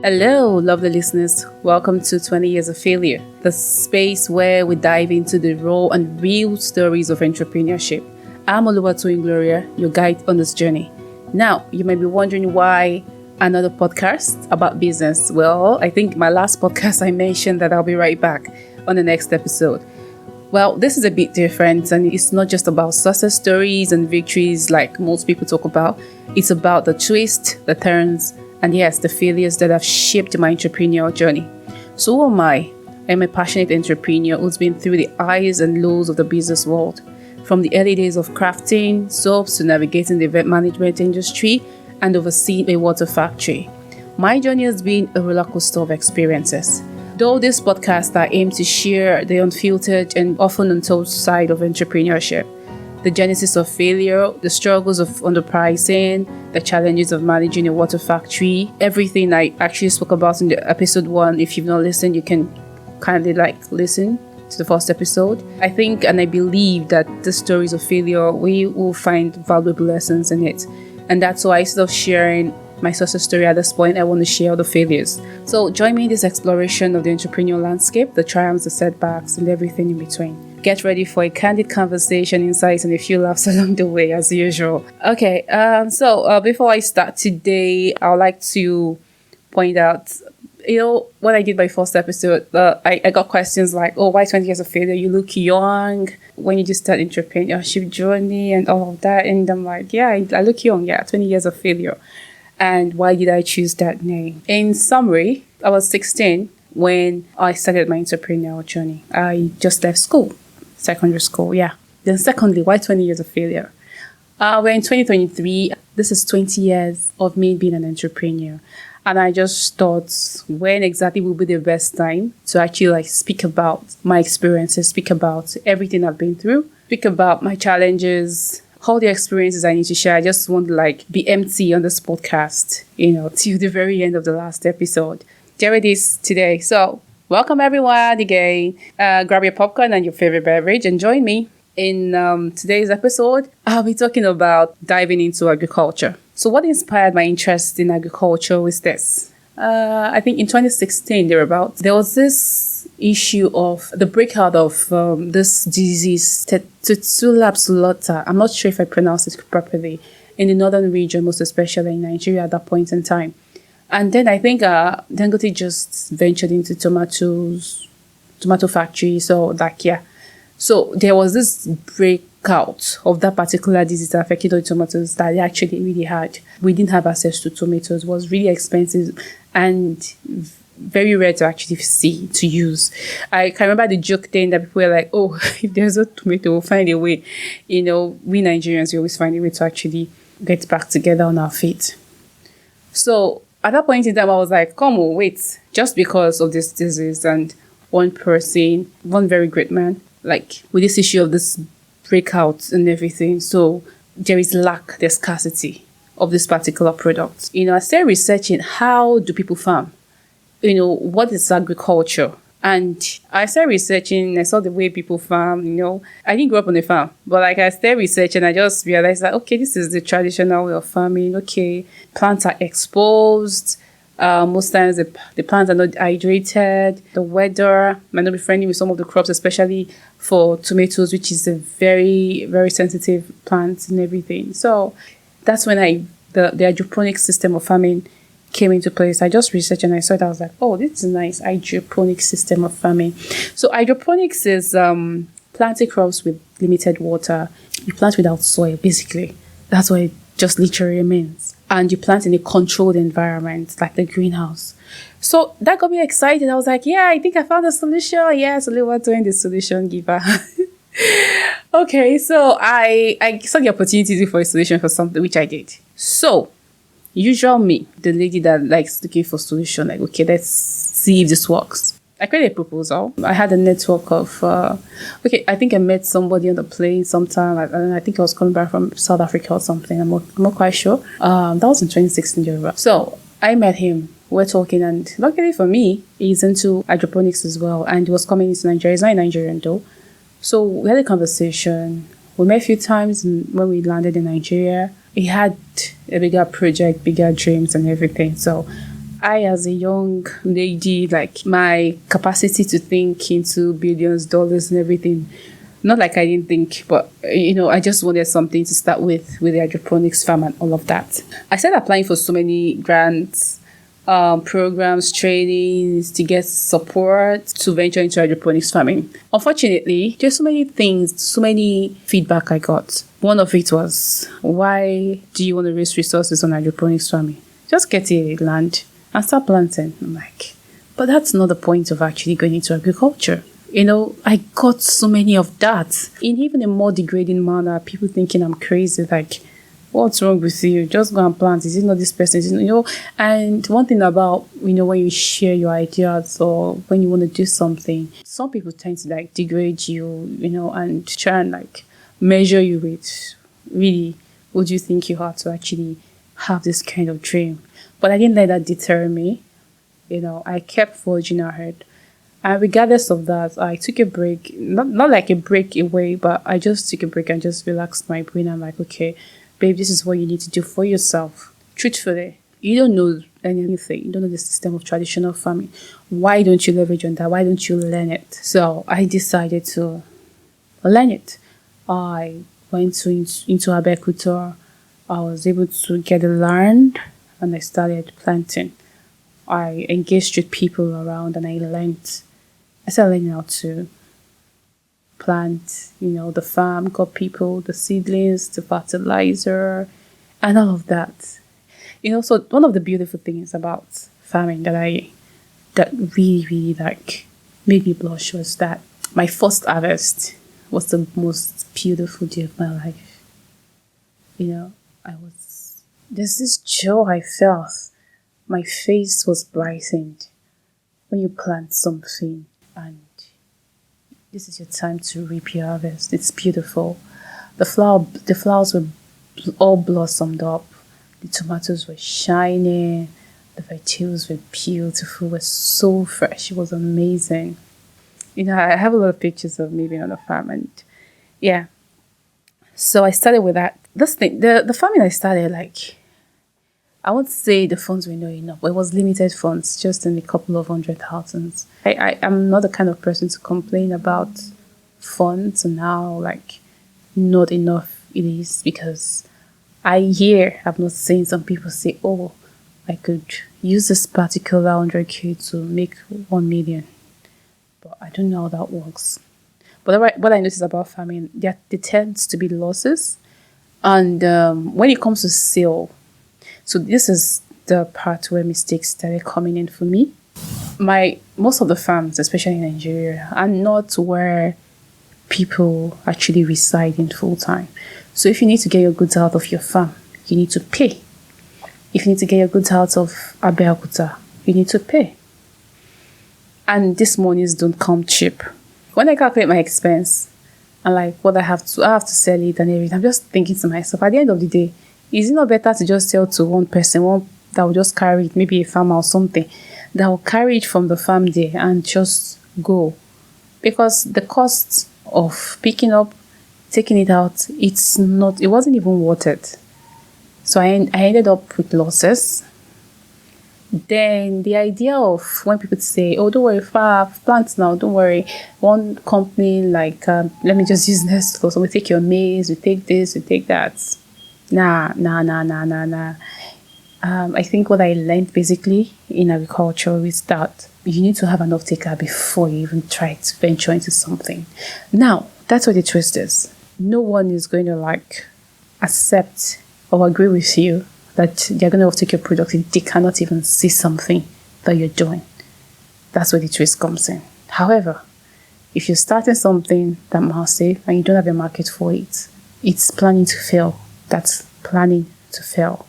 Hello, lovely listeners. Welcome to 20 Years of Failure, the space where we dive into the raw and real stories of entrepreneurship. I'm Oluwatoyin Gloria, your guide on this journey. Now, you might be wondering why another podcast about business. Well, I think my last podcast I mentioned that I'll be right back on the next episode. Well, this is a bit different, and it's not just about success stories and victories like most people talk about. It's about the twists, the turns, and yes, the failures that have shaped my entrepreneurial journey. So who am I? I'm a passionate entrepreneur who's been through the highs and lows of the business world. From the early days of crafting soaps to navigating the event management industry and overseeing a water factory. My journey has been a roller coaster of experiences. Though this podcast are aimed to share the unfiltered and often untold side of entrepreneurship, the genesis of failure, the struggles of underpricing, the challenges of managing a water factory, everything I actually spoke about in the episode 1. If you've not listened, you can kindly listen to the first episode. I think and I believe that the stories of failure, we will find valuable lessons in it. And that's why instead of sharing my success story at this point, I want to share the failures. So join me in this exploration of the entrepreneurial landscape, the triumphs, the setbacks, and everything in between. Get ready for a candid conversation, insights, and a few laughs along the way, as usual. Okay, so before I start today, I would like to point out, what I did my first episode, I got questions like, why 20 years of failure? You look young when you just start entrepreneurship journey and all of that. And I'm like, yeah, I look young, 20 years of failure. And why did I choose that name? In summary, I was 16 when I started my entrepreneurial journey. I just left school. Secondary school, Then secondly, why 20 years of failure? We're in 2023. This is 20 years of me being an entrepreneur. And I just thought, when exactly will be the best time to actually speak about my experiences, speak about everything I've been through, speak about my challenges, all the experiences I need to share. I just want to be empty on this podcast, till the very end of the last episode. There it is today. So welcome everyone again. Grab your popcorn and your favorite beverage and join me. In today's episode, I'll be talking about diving into agriculture. So what inspired my interest in agriculture was this. I think in 2016, there was this issue of the breakout of this disease, Tetsuya absoluta. I'm not sure if I pronounced it properly, in the northern region, most especially in Nigeria at that point in time. And then I think Dangote just ventured into tomato factory. So So there was this breakout of that particular disease that affected the tomatoes that they actually really had. We didn't have access to tomatoes. It was really expensive and very rare to actually see, to use. I can remember the joke then that people were like, if there's a tomato, we'll find a way. We Nigerians, we always find a way to actually get back together on our feet. So at that point in time, I was like, wait, just because of this disease and one person, one very great man, with this issue of this breakout and everything. So there is there's scarcity of this particular product. I started researching, how do people farm? What is agriculture? And I started researching, I saw the way people farm, I didn't grow up on a farm, but I started researching, I just realized that, okay, this is the traditional way of farming. Okay, plants are exposed. Most times the plants are not hydrated. The weather might not be friendly with some of the crops, especially for tomatoes, which is a very, very sensitive plant and everything. So that's when the hydroponic system of farming came into place. I just researched and I saw it. I was like, this is nice. Hydroponic system of farming. So hydroponics is planting crops with limited water. You plant without soil, basically. That's what it just literally means. And you plant in a controlled environment, like the greenhouse. So that got me excited. I was like, I think I found a solution. Yes, Oluwatoyin, the solution giver. Okay, so I saw the opportunity for a solution for something, which I did. So usual me, the lady that likes looking for solution, okay, let's see if this works. I created a proposal. I had a network of, I think I met somebody on the plane sometime. I think I was coming back from South Africa or something. I'm not quite sure. That was in 2016. So I met him. We're talking, and luckily for me, he's into hydroponics as well. And he was coming into Nigeria. He's not a Nigerian though. So we had a conversation. We met a few times when we landed in Nigeria. He had a bigger project, bigger dreams and everything. So I, as a young lady, like my capacity to think into billions, dollars, and everything, not like I didn't think, but I just wanted something to start with the hydroponics farm and all of that. I started applying for so many grants, programs, trainings to get support to venture into hydroponics farming. Unfortunately, there's so many things, so many feedback I got. One of it was, why do you want to waste resources on hydroponics farming? Just get a land and start planting. I'm like, but that's not the point of actually going into agriculture. I got so many of that in even a more degrading manner. People thinking I'm crazy, like, what's wrong with you? Just go and plant. Is it not this person? Is it, And one thing about, when you share your ideas or when you want to do something, some people tend to like degrade you, and try and like measure you with, really, would you think you have to actually have this kind of dream? But I didn't let that deter me. I kept forging ahead. And regardless of that, I took a break, not like a break away, but I just took a break and just relaxed my brain. I'm like, okay, babe, this is what you need to do for yourself. Truthfully, you don't know anything. You don't know the system of traditional farming. Why don't you leverage on that? Why don't you learn it? So I decided to learn it. I went into Abeokuta. I was able to get the land and I started planting. I engaged with people around and I started learning how to plant, the farm, got people, the seedlings, the fertilizer, and all of that. So one of the beautiful things about farming that really, really like made me blush was that my first harvest was the most beautiful day of my life. There's this joy I felt. My face was brightened when you plant something and this is your time to reap your harvest. It's beautiful. The flowers were all blossomed up. The tomatoes were shining. The vegetables were beautiful. Were so fresh. It was amazing. I have a lot of pictures of me being on the farm, and yeah. So I started with that. This thing, the farming I started, like, I won't say the funds were not enough, but it was limited funds, just in a couple of 100,000. I'm not the kind of person to complain about funds and how, like, not enough it is, because I've not seen some people say, oh, I could use this particular 100K to make 1 million. But I don't know how that works. But what I noticed about farming, there tends to be losses. And when it comes to sale, so this is the part where mistakes started coming in for me. Most of the farms, especially in Nigeria, are not where people actually reside in full time. So if you need to get your goods out of your farm, you need to pay. If you need to get your goods out of Abeokuta, you need to pay. And these monies don't come cheap. When I calculate my expense and like what I have to sell it and everything, I'm just thinking to myself, at the end of the day, is it not better to just sell to one person, one that will just carry it, maybe a farmer or something, that will carry it from the farm there and just go? Because the cost of picking up, taking it out, it wasn't even worth it. So I ended up with losses. Then the idea of when people say, oh, don't worry, plants now, don't worry. One company like, let me just use Nestle, so we take your maize, we take this, we take that. Nah. I think what I learned basically in agriculture is that you need to have an off-taker before you even try to venture into something. Now, that's what the twist is. No one is going to like accept or agree with you that they're going to off-take your product if they cannot even see something that you're doing. That's where the twist comes in. However, if you're starting something that massive and you don't have a market for it, it's planning to fail. That's planning to fail.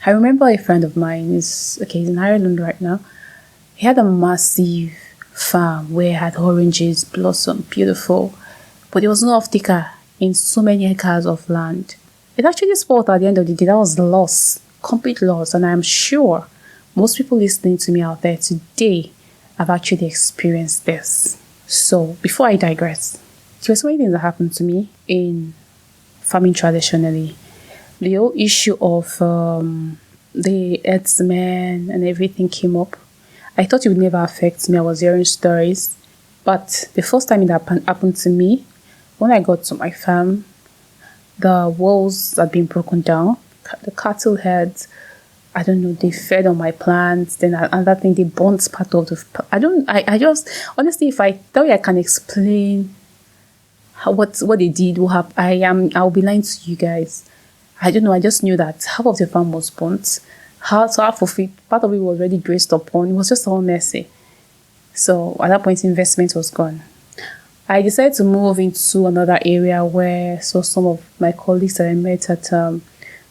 I remember a friend of mine he's in Ireland right now. He had a massive farm where he had oranges, blossom, beautiful, but there was no off-taker in so many acres of land. It actually spoiled at the end of the day. That was the loss, complete loss, and I'm sure most people listening to me out there today have actually experienced this. So before I digress, there were so many things that happened to me in farming traditionally. The whole issue of the herdsmen and everything came up. I thought it would never affect me. I was hearing stories. But the first time it happened to me, when I got to my farm, the walls had been broken down. The cattle heads, I don't know, they fed on my plants. Then another thing, they burnt part of the. I just, honestly, if I tell you I can explain what they did, what happened, I'll be lying to you guys. I don't know, I just knew that half of the farm was burnt. Half of it, part of it was already grazed upon. It was just all messy. So at that point, investment was gone. I decided to move into another area where so some of my colleagues that I met at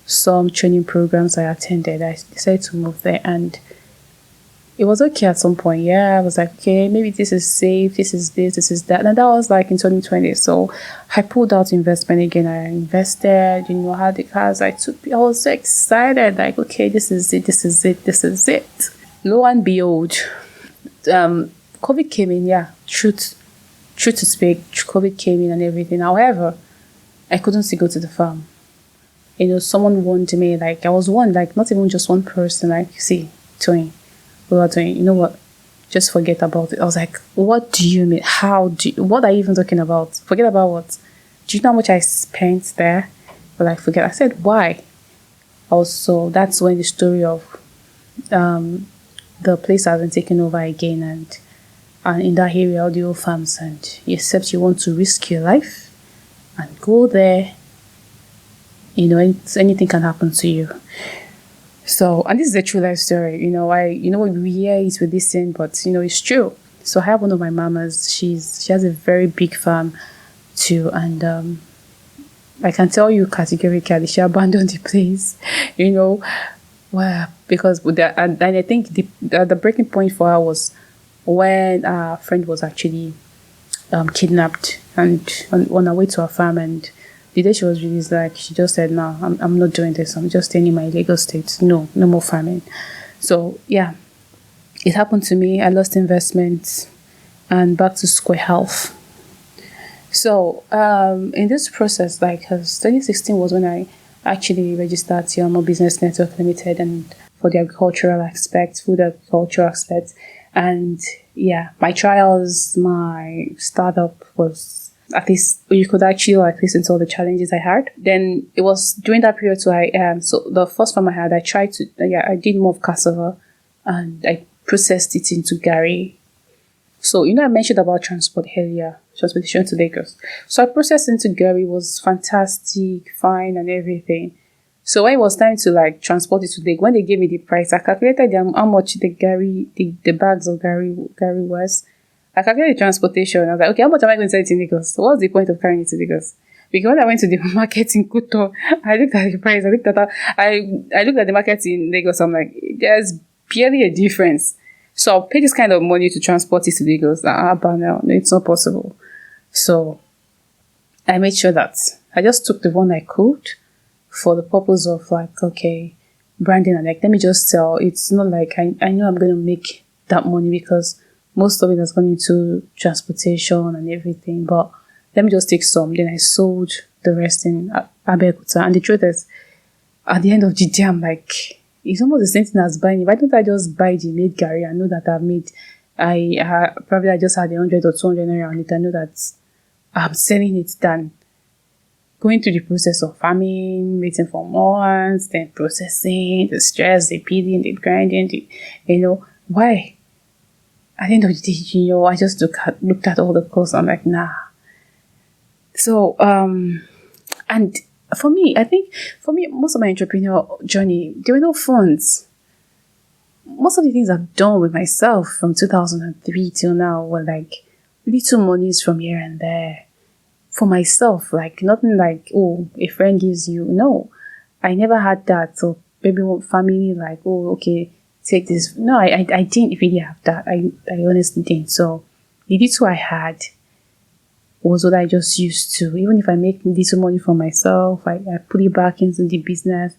some training programs I attended, I decided to move there, and it was okay at some point. Yeah, I was like, okay, maybe this is safe, this is this is that. And that was like in 2020. So I pulled out investment again. I invested, had the cars. I was so excited, like, okay, this is it, this is it, this is it. Lo and behold, COVID came in, yeah, truth to speak, COVID came in and everything. However, I couldn't still go to the farm. Someone warned me, like, I was warned, like, not even just one person, like, see, Twain. We were doing, you know what, just forget about it. I was like, what do you mean? What are you even talking about? Forget about what? Do you know how much I spent there? But like, forget. I said, why? Also, that's when the story of the place has been taken over again, and in that area, all the old farms, and except you want to risk your life and go there, anything can happen to you. So, and this is a true life story. We hear it with this thing, but it's true. So I have one of my mamas. She has a very big farm too, and I can tell you categorically, she abandoned the place. Well, because and I think the breaking point for her was when our friend was actually kidnapped and on her way to her farm, and the day she was released, like, she just said, no, I'm not doing this. I'm just staying in my Lagos state. No more farming. So yeah, it happened to me. I lost investment and back to square health. So in this process, like, 2016 was when I actually registered Tiamo Business Network Limited, and for the agricultural aspect, food agricultural aspect. And yeah, my trials, my startup was, at least you could actually like listen to all the challenges I had. Then it was during that period, so so the first farm I had, I did more of cassava, and I processed it into gari. So I mentioned about transportation to Lagos. So I processed into gari, was fantastic, fine, and everything. So when it was time to like transport it to Lagos, when they gave me the price, I calculated how much the bags of gari was. I calculated the transportation. I was like, okay, how much am I going to sell it in Lagos? So what's the point of carrying it to Lagos? Because when I went to the market in Kuto, I looked at the price. I looked at the market in Lagos. I'm like, there's barely a difference. So I'll pay this kind of money to transport it to Lagos. But no, it's not possible. So I made sure that I just took the one I could for the purpose of like, okay, branding, and like, let me just sell. It's not like I know I'm going to make that money because most of it has gone into transportation and everything, but let me just take some. Then I sold the rest in Abeokuta. And the truth is, at the end of the day, I'm like, it's almost the same thing as buying. Why don't I just buy the made gari? I know that I've made, I just had 100 or 200 naira on it. I know that I'm selling it than going through the process of farming, waiting for months, then processing, the stress, the peeling, the grinding, why? At the end of the day, I just looked at all the costs. I'm like, nah. So, and for me, most of my entrepreneurial journey, there were no funds. Most of the things I've done with myself from 2003 till now were like little monies from here and there for myself. Like nothing like, oh, a friend gives you. No, I never had that. So maybe family like, oh, okay, take this. No, I didn't really have that. I honestly didn't. So the little I had was what I just used to. Even if I make little money for myself, I put it back into the business.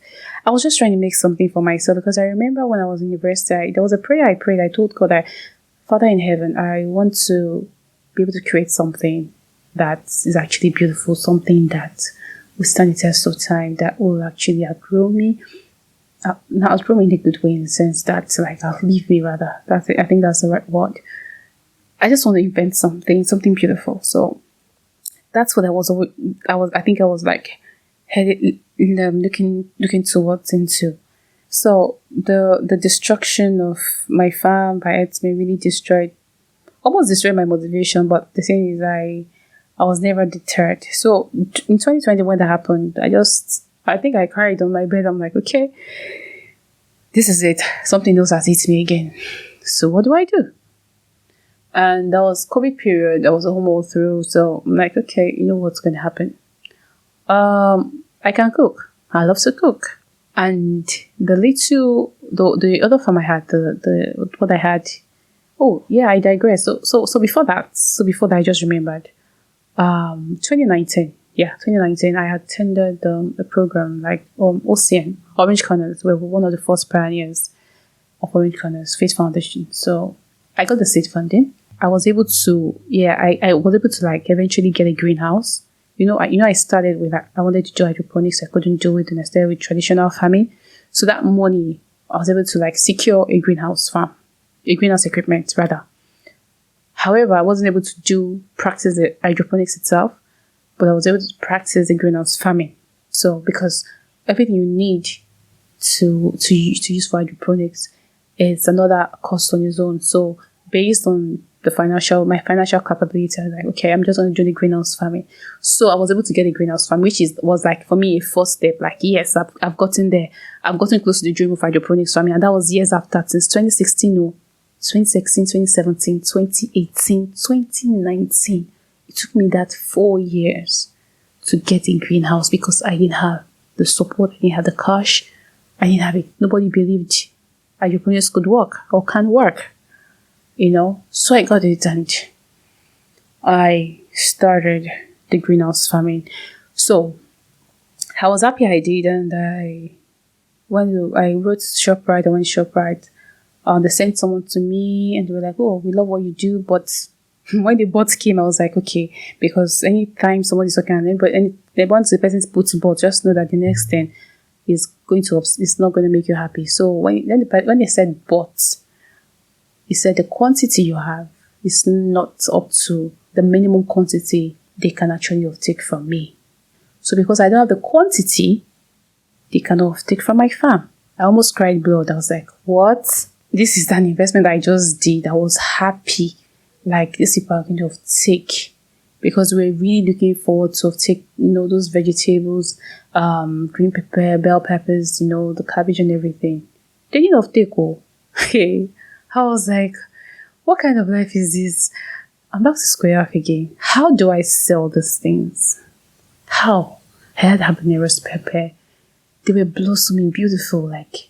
I was just trying to make something for myself, because I remember when I was in university, there was a prayer I prayed. I told God that, Father in heaven, I want to be able to create something that is actually beautiful, something that will stand the test of time, that will actually outgrow me, No, I was probably in a good way in the sense that like I'll leave me rather. That's it. I think that's the right word. I just want to invent something beautiful. So that's what I was. I think I was like headed, looking towards into. So the destruction of my farm by Herdsmen really almost destroyed my motivation. But the thing is, I was never deterred. So in 2020 when that happened, I think I cried on my bed. I'm like, okay, this is it. Something else has hit me again. So what do I do? And that was COVID period. I was home all through. So I'm like, okay, you know what's going to happen? I can cook. I love to cook. And the other farm I had, what I had. Oh yeah, I digress. So before that, I just remembered. 2019. Yeah, 2019. I attended a program like OCN, Orange Corners. We were one of the first pioneers of Orange Corners Faith Foundation. So I got the state funding. I was able to, I was able to like eventually get a greenhouse. I started with I wanted to do hydroponics. I couldn't do it, and I started with traditional farming. So that money, I was able to like secure a greenhouse equipment rather. However, I wasn't able to practice the hydroponics itself, but I was able to practice the greenhouse farming. So because everything you need to use for hydroponics is another cost on its own. So based on my financial capability, I was like, okay, I'm just going to do the greenhouse farming. So I was able to get a greenhouse farm, which was like for me a first step. Like, yes, I've gotten there. I've gotten close to the dream of hydroponics farming, and that was years after, since 2016, 2016, 2017, 2018, 2019. It took me that 4 years to get a greenhouse because I didn't have the support, I didn't have the cash, I didn't have it. Nobody believed hydroponics could work or can work. So I got it and I started the greenhouse farming. So I was happy I did, and I wrote ShopRite. I went ShopRite. They sent someone to me and they were like, oh, we love what you do. But when the bots came, I was like, okay, because anytime somebody's talking and they want the person to put bot, just know that the next thing is not going to make you happy. So when they said bots, he said the quantity you have is not up to the minimum quantity they can actually take from me. So because I don't have the quantity, they cannot take from my farm. I almost cried blood. I was like, what? This is an investment I just did. I was happy. Like, these people are going to take, because we're really looking forward to take, those vegetables, green pepper, bell peppers, the cabbage and everything. They didn't take all. Hey. I was like, what kind of life is this? I'm back to square off again. How do I sell these things? How? I had habaneros pepper. They were blossoming beautiful. Like,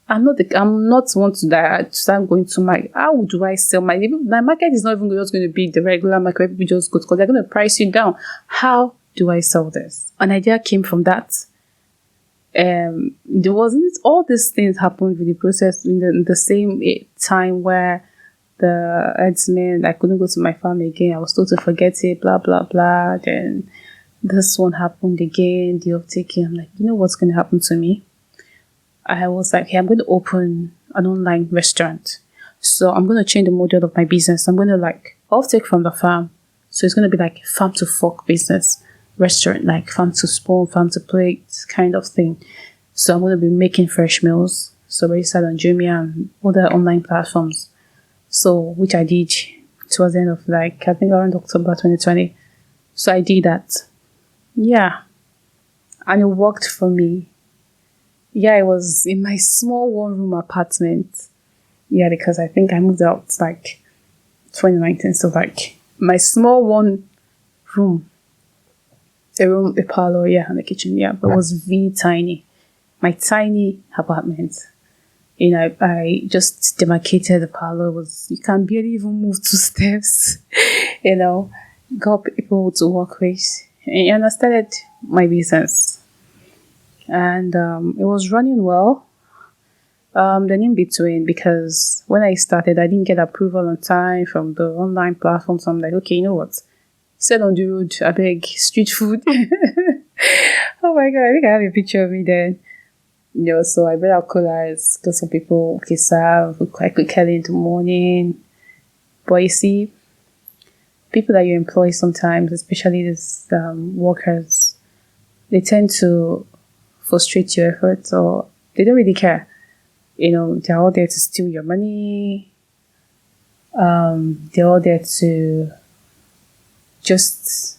I'm not one to start going to how do I sell my market is not even just going to be the regular market where people just go, because they're going to price you down. How do I sell this? An idea came from that. There wasn't all these things happened with the process in the same time where the herdsmen, I couldn't go to my farm again. I was told to forget it, blah blah blah. Then this one happened again, the uptaking. I'm like, what's going to happen to me? I was like, hey, I'm going to open an online restaurant. So I'm going to change the model of my business. I'm going to offtake from the farm. So it's going to be like farm to fork business. Restaurant, like farm to spoon, farm to plate kind of thing. So I'm going to be making fresh meals. So registered on Jumia and other online platforms. So, which I did towards the end of I think around October 2020. So I did that. Yeah. And it worked for me. Yeah, it was in my small one-room apartment. Yeah, because I think I moved out 2019. So my small one room. A parlor, and a kitchen, but it was really tiny. My tiny apartment. I just demarcated the parlor. You can barely even move 2 steps. Got people to work with. And I started my business. And it was running well. Then in between, because when I started, I didn't get approval on time from the online platform. So I'm like, okay, you know what? Said on the road, I beg, street food. Oh my God, I think I have a picture of me there. So I bring out coolers because some people serve quite quickly in the morning. But you see, people that you employ sometimes, especially these workers, they tend to frustrate your efforts, or they don't really care. They're all there to steal your money. They're all there to just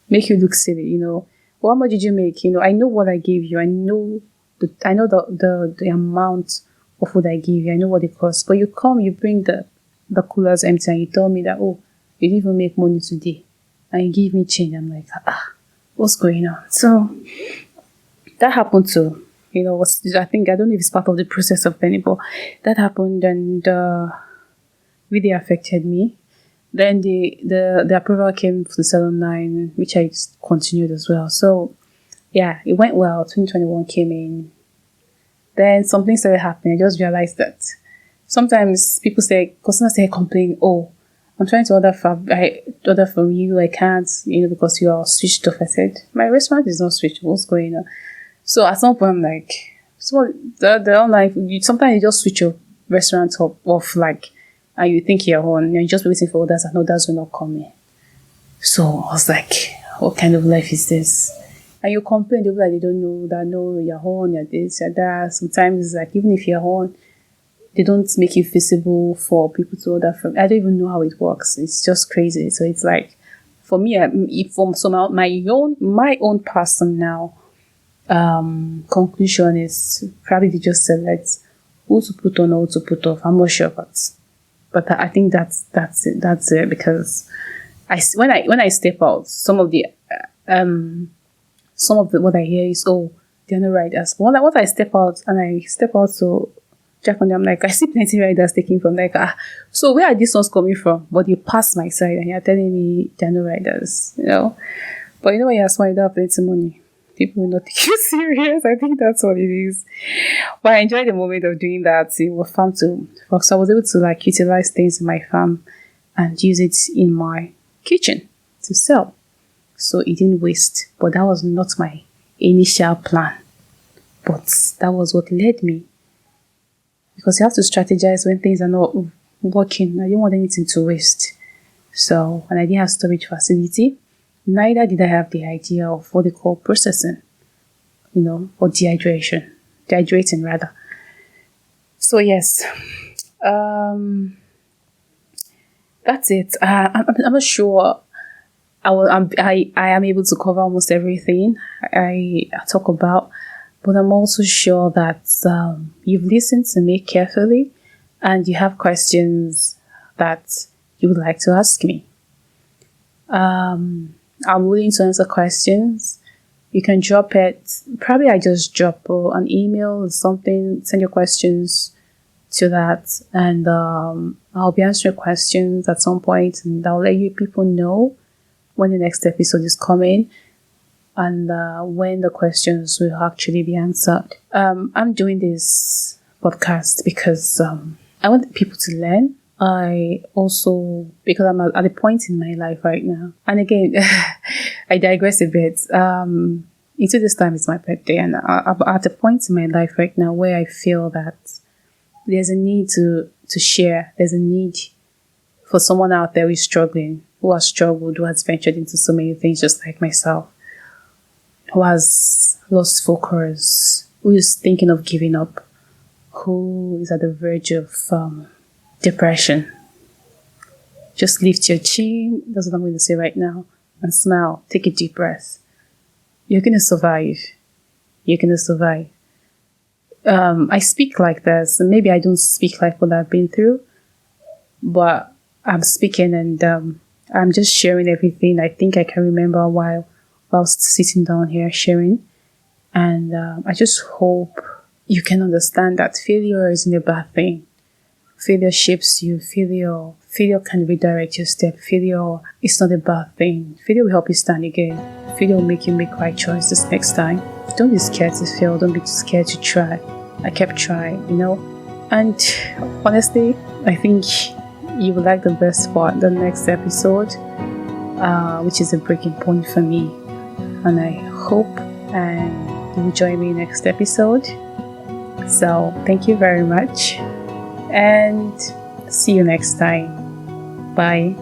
make you look silly. Well, how much did you make? I know what I gave you. I know the amount of food I give you. I know what it costs. But you bring the coolers empty, and you tell me that, oh, you didn't even make money today, and you give me change. I'm like, what's going on? So that happened too. I think, I don't know if it's part of the process of learning, but that happened, and really affected me. Then the approval came for the salon line, which I continued as well. So yeah, it went well. 2021 came in. Then something started happening. I just realized that sometimes customers say complain, oh, I'm trying to order from you. I can't, because you are switched off. I said, my restaurant is not switched. What's going on? So at some point, I'm like, so the online, sometimes you just switch your restaurant off, and you think you're on, and you're just waiting for others, and others will not come in. So I was like, what kind of life is this? And you complain, they'll be like, they don't know that, no, you're on, you're this, you're that. Sometimes, even if you're on, they don't make it visible for people to order from. I don't even know how it works. It's just crazy. So it's like, for me, my own personal conclusion is probably to just select who to put on or who to put off. I'm not sure, but I think that's it, because when I step out, some of the what I hear is, oh, they're not riders. But once I step out to check on them, I'm like, I see plenty of riders taking from, like, so where are these ones coming from? But you pass my side and you're telling me they're not riders, But when you're smart, you don't have plenty of money. People will not take you serious. I think that's what it is. But I enjoyed the moment of doing that. It was fun so I was able to utilize things in my farm and use it in my kitchen to sell. So it didn't waste. But that was not my initial plan. But that was what led me. Because you have to strategize when things are not working. I didn't want anything to waste. So, and I didn't have storage facility. Neither did I have the idea of what they call processing, or dehydrating rather. So yes, that's it. I'm not sure I am able to cover almost everything I talk about, but I'm also sure that you've listened to me carefully and you have questions that you would like to ask me. I'm willing to answer questions. You can drop it. Probably I just drop an email or something. Send your questions to that, and I'll be answering questions at some point, and I'll let you people know when the next episode is coming and when the questions will actually be answered. I'm doing this podcast because I want people to learn. I also, because I'm at a point in my life right now, and again, I digress a bit. Into this time, it's my birthday, and I'm at a point in my life right now where I feel that there's a need to share. There's a need for someone out there who is struggling, who has struggled, who has ventured into so many things just like myself, who has lost focus, who is thinking of giving up, who is at the verge of depression. Just lift your chin, that's what I'm going to say right now, and smile. Take a deep breath. You're going to survive. You're going to survive. I speak like this, and maybe I don't speak like what I've been through, but I'm speaking and I'm just sharing everything I think I can remember whilst sitting down here sharing. And I just hope you can understand that failure isn't a bad thing. Failure shapes you. Failure can redirect your step. Failure is not a bad thing. Failure will help you stand again. Failure will make you make right choices next time. Don't be scared to fail. Don't be scared to try. I kept trying, And honestly, I think you will like the best part, the next episode, which is a breaking point for me. And I hope you will join me next episode. So thank you very much and see you next time. Bye.